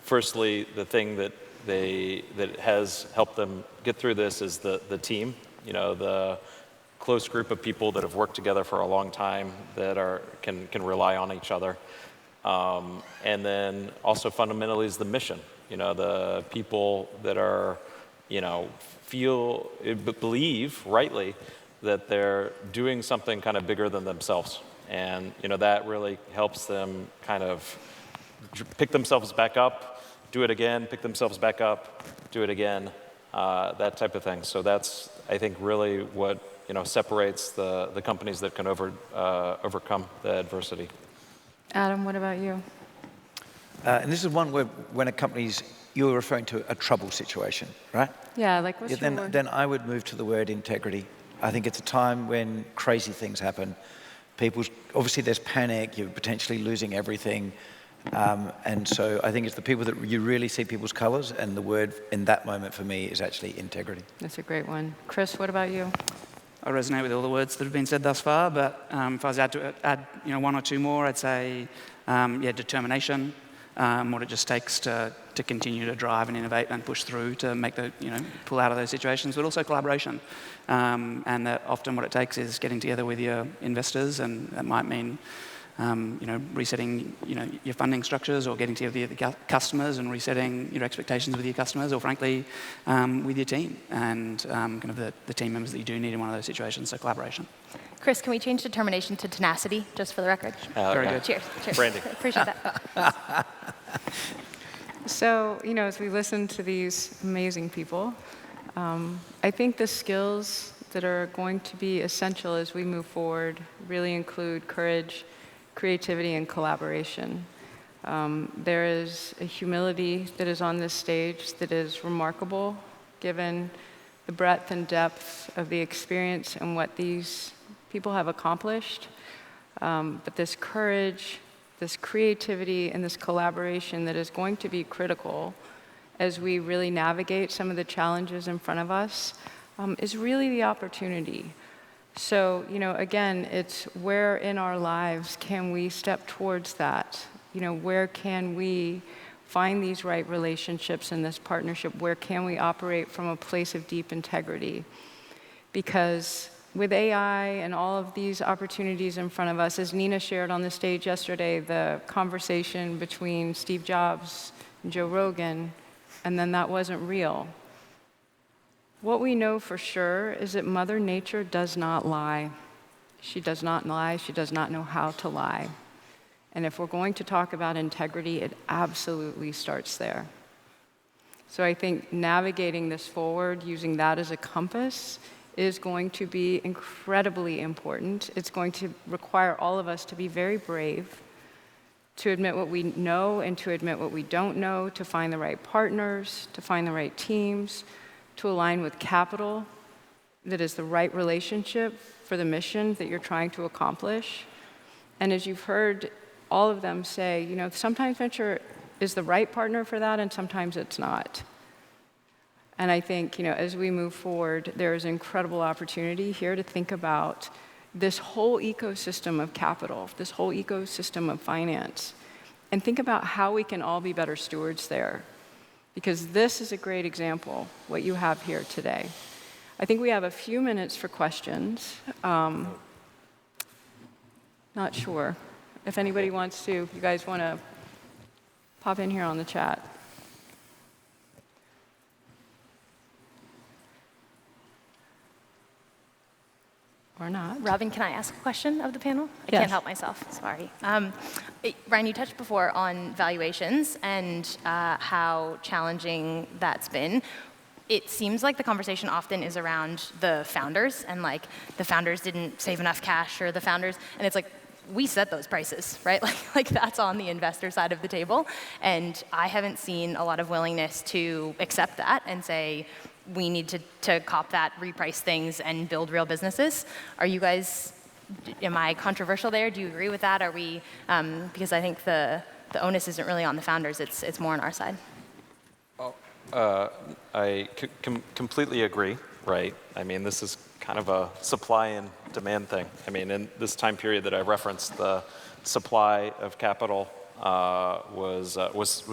Firstly, the thing that has helped them get through this is the team, the close group of people that have worked together for a long time that can rely on each other. And then also fundamentally is the mission, the people that are, believe rightly that they're doing something kind of bigger than themselves. And, that really helps them kind of pick themselves back up, do it again, pick themselves back up, do it again, that type of thing. So that's, I think, really what, separates the companies that can overcome the adversity. Adam, what about you? And this is one where when a company's, you're referring to a trouble situation, right? Yeah, like what's your word? Then I would move to the word integrity. I think it's a time when crazy things happen. Obviously there's panic, you're potentially losing everything. And so I think it's the people that you really see people's colors, and the word in that moment for me is actually integrity. That's a great one. Chris, what about you? I resonate with all the words that have been said thus far, but if I was to add one or two more, I'd say determination, what it just takes to continue to drive and innovate and push through to make pull out of those situations, but also collaboration. And that often what it takes is getting together with your investors, and that might mean resetting your funding structures, or getting together with your customers and resetting your expectations with your customers, or frankly with your team and kind of the team members that you do need in one of those situations. So collaboration. Chris, can we change determination to tenacity, just for the record? Very good. Cheers. Branding. Appreciate that. So, as we listen to these amazing people, I think the skills that are going to be essential as we move forward really include courage, creativity, and collaboration. There is a humility that is on this stage that is remarkable, given the breadth and depth of the experience and what these people have accomplished. But this courage, this creativity, and this collaboration that is going to be critical as we really navigate some of the challenges in front of us is really the opportunity. So, again, it's where in our lives can we step towards that? Where can we find these right relationships in this partnership? Where can we operate from a place of deep integrity? Because with AI and all of these opportunities in front of us, as Nina shared on the stage yesterday, the conversation between Steve Jobs and Joe Rogan, and then that wasn't real. What we know for sure is that Mother Nature does not lie. She does not lie. She does not know how to lie. And if we're going to talk about integrity, it absolutely starts there. So I think navigating this forward, using that as a compass, is going to be incredibly important. It's going to require all of us to be very brave, to admit what we know and to admit what we don't know, to find the right partners, to find the right teams, to align with capital that is the right relationship for the mission that you're trying to accomplish. And as you've heard all of them say, sometimes venture is the right partner for that, and sometimes it's not. And I think, as we move forward, there is incredible opportunity here to think about this whole ecosystem of capital, this whole ecosystem of finance, and think about how we can all be better stewards there. Because this is a great example, what you have here today. I think we have a few minutes for questions. Not sure. If anybody wants to, you guys want to pop in here on the chat. Or not. Robin, can I ask a question of the panel? I Yes. can't help myself, sorry. Ryan, you touched before on valuations and how challenging that's been. It seems like the conversation often is around the founders and like the founders didn't save enough cash or the founders, and it's like, we set those prices, right? Like that's on the investor side of the table. And I haven't seen a lot of willingness to accept that and say, we need to cop that, reprice things, and build real businesses. Are you guys, am I controversial there? Do you agree with that? Are we, because I think the onus isn't really on the founders, it's more on our side. I completely agree, right? I mean, this is kind of a supply and demand thing. I mean, in this time period that I referenced, the supply of capital was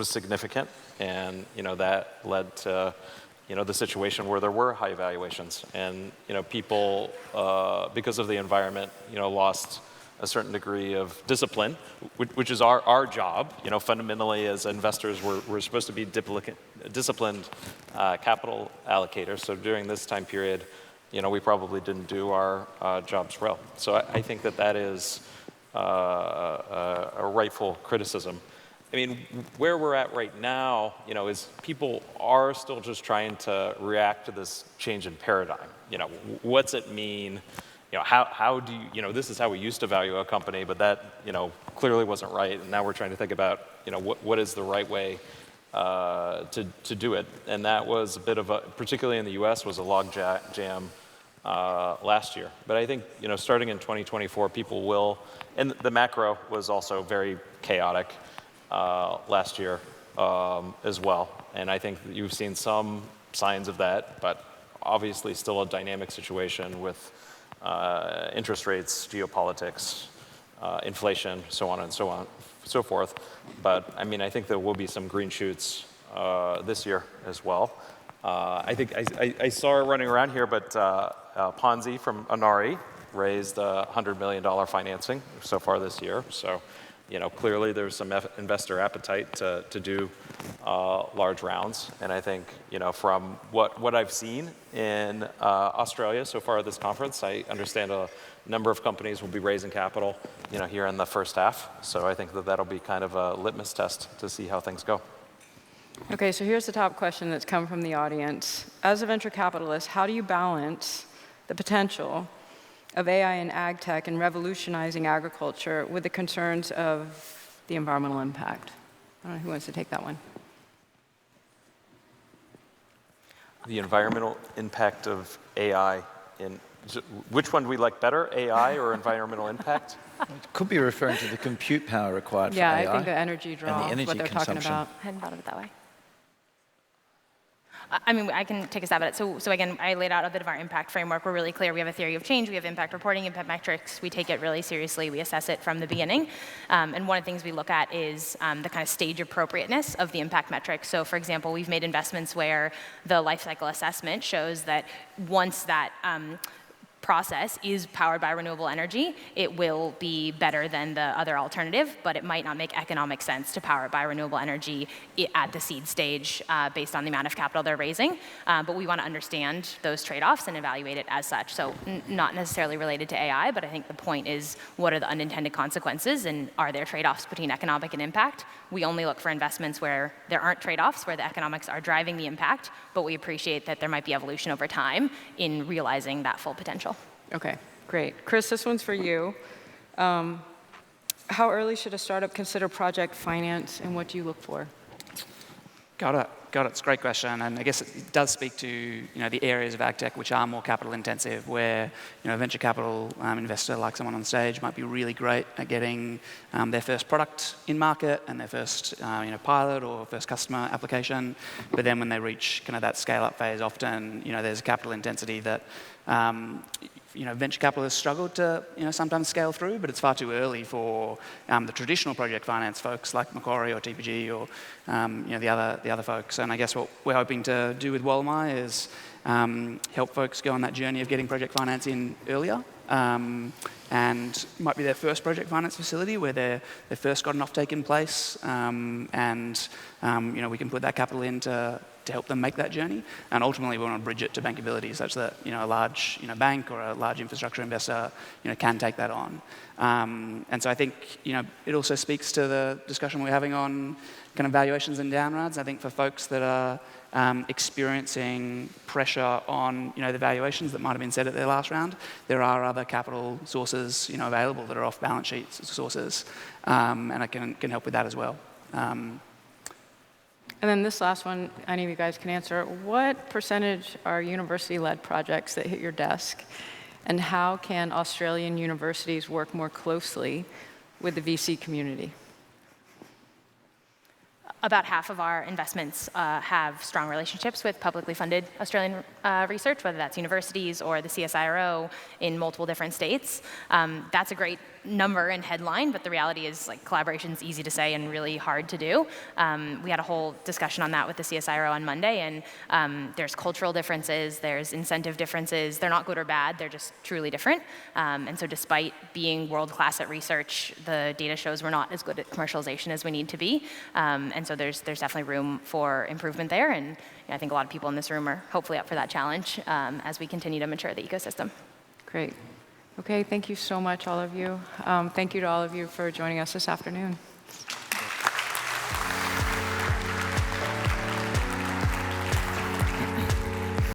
significant, and that led to the situation where there were high valuations, and people because of the environment lost a certain degree of discipline, which is our job. Fundamentally as investors, we're supposed to be disciplined capital allocators. So during this time period, we probably didn't do our jobs well. So I think that is a rightful criticism. I mean, where we're at right now, is people are still just trying to react to this change in paradigm. What's it mean? How do you, this is how we used to value a company, but that, clearly wasn't right. And now we're trying to think about, what is the right way to do it. And that was a bit of a, particularly in the US, was a log jam last year. But I think, starting in 2024, people will, and the macro was also very chaotic last year as well. And I think that you've seen some signs of that, but obviously still a dynamic situation with interest rates, geopolitics, inflation, so on and so forth. But I mean, I think there will be some green shoots this year as well. I think I saw it running around here, but Ponzi from Inari raised $100 million financing so far this year. So, clearly there's some investor appetite to do large rounds. And I think, from what I've seen in Australia so far at this conference, I understand a number of companies will be raising capital, here in the first half. So I think that'll be kind of a litmus test to see how things go. Okay, so here's the top question that's come from the audience. As a venture capitalist, how do you balance the potential of AI and ag tech and revolutionizing agriculture with the concerns of the environmental impact? I don't know who wants to take that one. The environmental impact of AI which one do we like better, AI or environmental impact? It could be referring to the compute power required for AI. Yeah, I think the energy draw, and the energy what they're talking about. I hadn't thought of it that way. I mean, I can take a stab at it. So again, I laid out a bit of our impact framework. We're really clear. We have a theory of change. We have impact reporting, impact metrics. We take it really seriously. We assess it from the beginning. And one of the things we look at is the kind of stage appropriateness of the impact metrics. So for example, we've made investments where the life cycle assessment shows that once that process is powered by renewable energy, it will be better than the other alternative, but it might not make economic sense to power it by renewable energy at the seed stage based on the amount of capital they're raising. But we want to understand those trade-offs and evaluate it as such. So not necessarily related to AI, but I think the point is, what are the unintended consequences, and are there trade-offs between economic and impact? We only look for investments where there aren't trade-offs, where the economics are driving the impact, but we appreciate that there might be evolution over time in realizing that full potential. Okay, great. Chris, this one's for you. How early should a startup consider project finance, and what do you look for? Got it. It's a great question, and I guess it does speak to the areas of ag tech which are more capital intensive, where a venture capital investor like someone on stage might be really great at getting their first product in market and their first pilot or first customer application, but then when they reach kind of that scale up phase, often there's a capital intensity that venture capital has struggled to sometimes scale through, but it's far too early for the traditional project finance folks like Macquarie or TPG or the other folks. And I guess what we're hoping to do with Wollemi is help folks go on that journey of getting project finance in earlier. And might be their first project finance facility where they first got an offtake in place, and we can put that capital in to help them make that journey. And ultimately, we want to bridge it to bankability such that a large bank or a large infrastructure investor can take that on. And so I think it also speaks to the discussion we're having on kind of valuations and down rounds. I think for folks that are experiencing pressure on the valuations that might have been set at their last round, there are other capital sources available that are off balance sheet sources, and I can help with that as well. And then this last one, any of you guys can answer. What percentage are university-led projects that hit your desk? And how can Australian universities work more closely with the VC community? About half of our investments have strong relationships with publicly funded Australian research, whether that's universities or the CSIRO in multiple different states. That's a great number and headline, but the reality is collaboration is easy to say and really hard to do. We had a whole discussion on that with the CSIRO on Monday, and there's cultural differences, there's incentive differences. They're not good or bad, they're just truly different. And so despite being world-class at research, the data shows we're not as good at commercialization as we need to be. And so there's definitely room for improvement there, and I think a lot of people in this room are hopefully up for that challenge as we continue to mature the ecosystem. Great. Okay, thank you so much, all of you. Thank you to all of you for joining us this afternoon.